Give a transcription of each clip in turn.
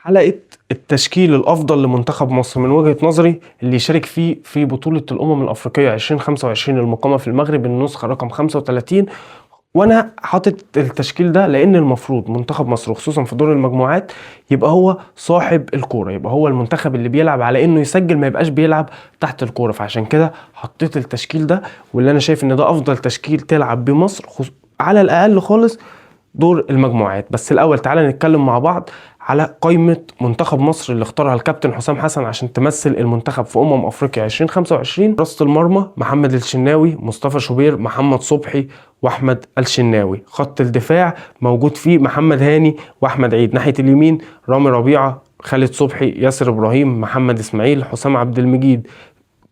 حلقة التشكيل الأفضل لمنتخب مصر من وجهة نظري اللي يشارك فيه في بطولة الأمم الأفريقية 2025 المقامة في المغرب النسخة رقم 35. وأنا حاطط التشكيل ده لأن المفروض منتخب مصر خصوصا في دور المجموعات يبقى هو صاحب الكورة، يبقى هو المنتخب اللي بيلعب على إنه يسجل، ما يبقاش بيلعب تحت الكورة. فعشان كده حطيت التشكيل ده، واللي أنا شايف إن ده أفضل تشكيل تلعب بمصر على الأقل خالص دور المجموعات. بس الأول تعالى نتكلم مع بعض على قائمة منتخب مصر اللي اختارها الكابتن حسام حسن عشان تمثل المنتخب في أفريقيا 2025. حراسة المرمى محمد الشناوي، مصطفى شوبير، محمد صبحي واحمد الشناوي. خط الدفاع موجود فيه محمد هاني واحمد عيد. ناحية اليمين رامي ربيعة، خالد صبحي، ياسر ابراهيم، محمد اسماعيل، حسام عبد المجيد.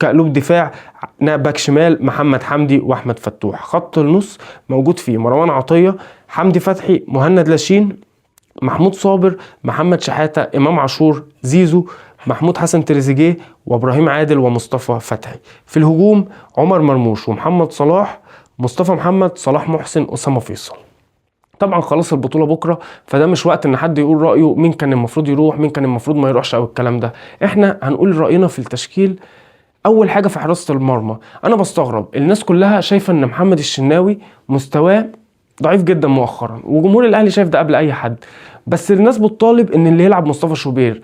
كقلوب دفاع باك شمال محمد حمدي واحمد فتوح. خط النص موجود فيه مروان عطية، حمدي فتحي، مهند لاشين، محمود صابر، محمد شحاتة، امام عاشور، زيزو، محمود حسن تريزيجيه، وابراهيم عادل، ومصطفى فتحي. في الهجوم عمر مرموش ومحمد صلاح، مصطفى محمد، صلاح محسن، اسامه فيصل. طبعا خلاص البطوله بكره، فده مش وقت ان حد يقول رايه مين كان المفروض يروح مين كان المفروض ما يروحش او الكلام ده. احنا هنقول راينا في التشكيل. اول حاجه في حراسه المرمى، انا بستغرب الناس كلها شايفه ان محمد الشناوي مستواه ضعيف جدا مؤخرا، وجمهور الاهلي شايف ده قبل اي حد، بس الناس بتطالب ان اللي يلعب مصطفى شوبير.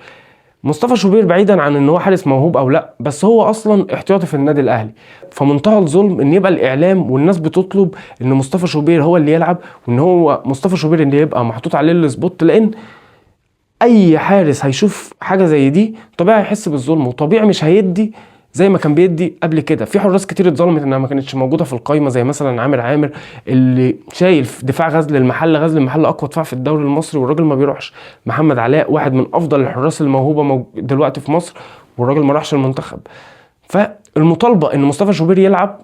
مصطفى شوبير بعيدا عن ان هو حارس موهوب او لا، بس هو اصلا احتياطي في النادي الاهلي. فمنتهى الظلم ان يبقى الاعلام والناس بتطلب ان مصطفى شوبير هو اللي يلعب، وان هو مصطفى شوبير اللي يبقى محطوط عليه السبوت، لان اي حارس هيشوف حاجه زي دي طبيعي هيحس بالظلم، وطبيعي مش هيدي زي ما كان بيدي قبل كده. في حراس كتير اتظلمت انها ما كانتش موجوده في القايمه، زي مثلا عامر اللي شايل في دفاع غزل المحله اقوى دفاع في الدوري المصري والراجل ما بيروحش. محمد علاء واحد من افضل الحراس الموهوبه دلوقتي في مصر، والراجل ما راحش المنتخب. فالمطالبه ان مصطفى شوبير يلعب،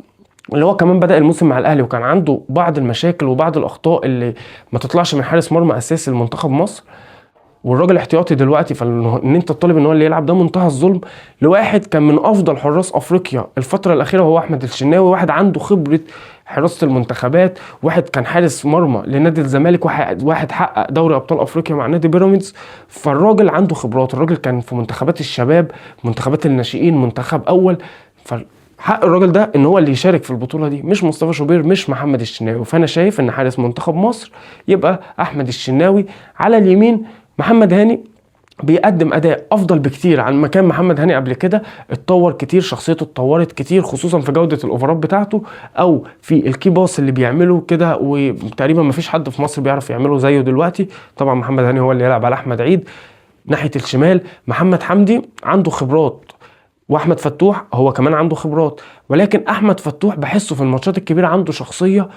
اللي هو كمان بدأ الموسم مع الاهلي وكان عنده بعض المشاكل وبعض الاخطاء اللي ما تطلعش من حارس مرمى اساسي لمنتخب مصر، والراجل احتياطي دلوقتي، فان انت تطالب ان هو اللي يلعب ده منتهى الظلم لواحد كان من افضل حراس افريقيا الفتره الاخيره وهو احمد الشناوي، واحد عنده خبره حراسه المنتخبات، واحد كان حارس مرمى لنادي الزمالك، واحد حقق دوري ابطال افريقيا مع نادي بيراميدز. فالراجل عنده خبرات، الراجل كان في منتخبات الشباب، منتخبات الناشئين، منتخب اول. حق الراجل ده ان هو اللي يشارك في البطوله دي، مش مصطفى شوبير، مش محمد الشناوي. فانا شايف ان حارس منتخب مصر يبقى احمد الشناوي. على اليمين محمد هاني بيقدم اداء افضل بكتير عن ما كان محمد هاني قبل كده، اتطور كتير، شخصيته اتطورت كتير، خصوصا في جوده الاوفرات بتاعته او في الكي باص اللي بيعمله كده، وتقريبا ما فيش حد في مصر بيعرف يعمله زيه دلوقتي. طبعا محمد هاني هو اللي يلعب على احمد عيد. ناحيه الشمال محمد حمدي عنده خبرات، واحمد فتوح هو كمان عنده خبرات، ولكن احمد فتوح بحسه في الماتشات الكبيره عنده شخصيه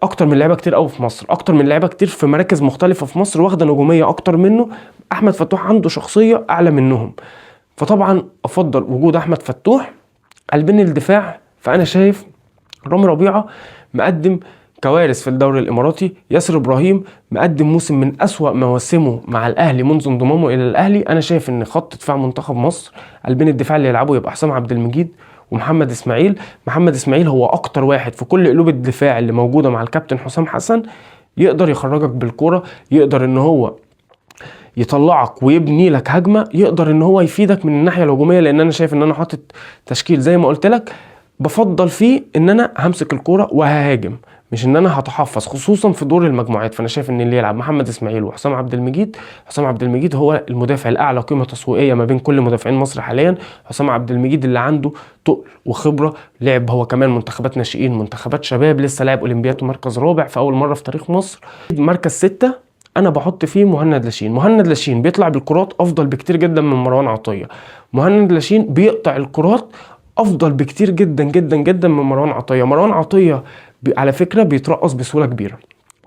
اكتر من لعيبه كتير قوي في مصر، اكتر من لعيبه كتير في مراكز مختلفه في مصر واخده نجوميه اكتر منه. احمد فتوح عنده شخصيه اعلى منهم، فطبعا افضل وجود احمد فتوح. قلبين الدفاع، فانا شايف رامي ربيعه مقدم كوارث في الدوري الاماراتي، ياسر ابراهيم مقدم موسم من اسوأ مواسمه مع الاهلي منذ انضمامه الى الاهلي. انا شايف ان خط دفاع منتخب مصر قلبين الدفاع اللي يلعبوا يبقى حسام عبد المجيد ومحمد اسماعيل. محمد اسماعيل هو اكتر واحد في كل قلوب الدفاع اللي موجوده مع الكابتن حسام حسن، يقدر يخرجك بالكرة، يقدر ان هو يطلعك ويبني لك هجمه، يقدر ان هو يفيدك من الناحيه الهجوميه. لان انا شايف ان انا حاطط تشكيل زي ما قلت لك بفضل فيه ان انا همسك الكرة وههاجم، مش ان انا هتحفظ، خصوصا في دور المجموعات. فانا شايف ان اللي يلعب محمد اسماعيل وحسام عبد المجيد. حسام عبد المجيد هو المدافع الاعلى قيمه تسويقيه ما بين كل مدافعين مصر حاليا. حسام عبد المجيد اللي عنده تقل وخبره، لعب هو كمان منتخبات ناشئين، منتخبات شباب، لسه لاعب اولمبياد مركز رابع في اول مره في تاريخ مصر. مركز 6 انا بحط فيه مهند لاشين. مهند لاشين بيطلع بالكرات افضل بكتير جدا من مروان عطيه. مهند لاشين بيقطع الكرات افضل بكتير جدا جدا جدا من مروان عطيه. مروان عطيه على فكره بيترقص بسهوله كبيره،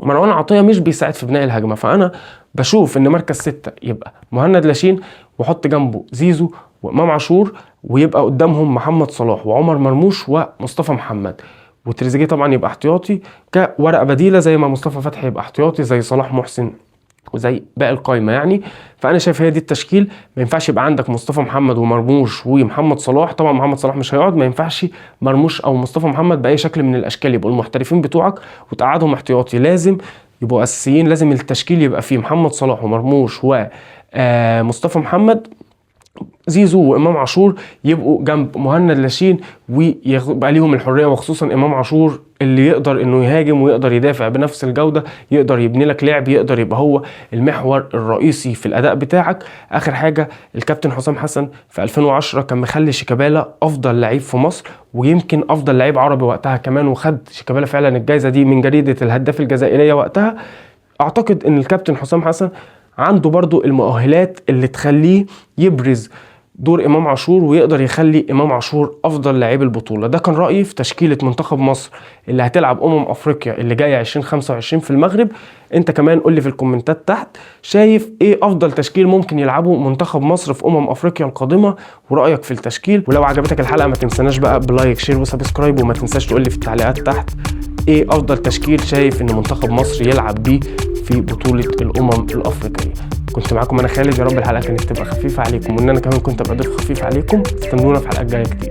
مروان عطيه مش بيساعد في بناء الهجمه. فانا بشوف ان مركز 6 يبقى مهند لاشين، وحط جنبه زيزو وامام عاشور، ويبقى قدامهم محمد صلاح وعمر مرموش ومصطفى محمد، وتريزيجيه طبعا يبقى احتياطي كورقه بديله، زي ما مصطفى فتحي يبقى احتياطي، زي صلاح محسن وزي باقي القايمه يعني. فانا شايف هي دي التشكيل. ما ينفعش يبقى عندك مصطفى محمد ومرموش ومحمد صلاح، طبعا محمد صلاح مش هيقعد، ما ينفعش مرموش او مصطفى محمد باي شكل من الاشكال يبقوا المحترفين بتوعك وتقعدهم احتياطي، لازم يبقوا اساسيين. لازم التشكيل يبقى فيه محمد صلاح ومرموش مصطفى محمد، زيزو وامام عاشور يبقوا جنب مهند لاشين ويبقى ليهم الحريه، وخصوصا امام عاشور اللي يقدر انه يهاجم ويقدر يدافع بنفس الجوده، يقدر يبني لك لعب، يقدر يبقى هو المحور الرئيسي في الاداء بتاعك. اخر حاجه، الكابتن حسام حسن في 2010 كان مخلي شيكابالا افضل لعيب في مصر، ويمكن افضل لعيب عربي وقتها كمان، وخد شيكابالا فعلا الجائزه دي من جريده الهداف الجزائريه وقتها. اعتقد ان الكابتن حسام حسن عنده برضو المؤهلات اللي تخليه يبرز دور امام عاشور، ويقدر يخلي امام عاشور افضل لاعب البطوله. ده كان رايي في تشكيله منتخب مصر اللي هتلعب افريقيا اللي جايه 2025 في المغرب. انت كمان قول لي في الكومنتات تحت شايف ايه افضل تشكيل ممكن يلعبه منتخب مصر في افريقيا القادمه، ورايك في التشكيل. ولو عجبتك الحلقه ما تنساناش بقى بلايك شير وسبسكرايب، وما تنساش تقول لي في التعليقات تحت ايه افضل تشكيل شايف ان منتخب مصر يلعب بيه في بطوله الافريقيه. كنت معاكم انا خالد، يا رب الحلقه كانت تبقى خفيفه عليكم، وان انا كمان كنت ابقى ضيف خفيف عليكم. استنونا في حلقات جايه كتير.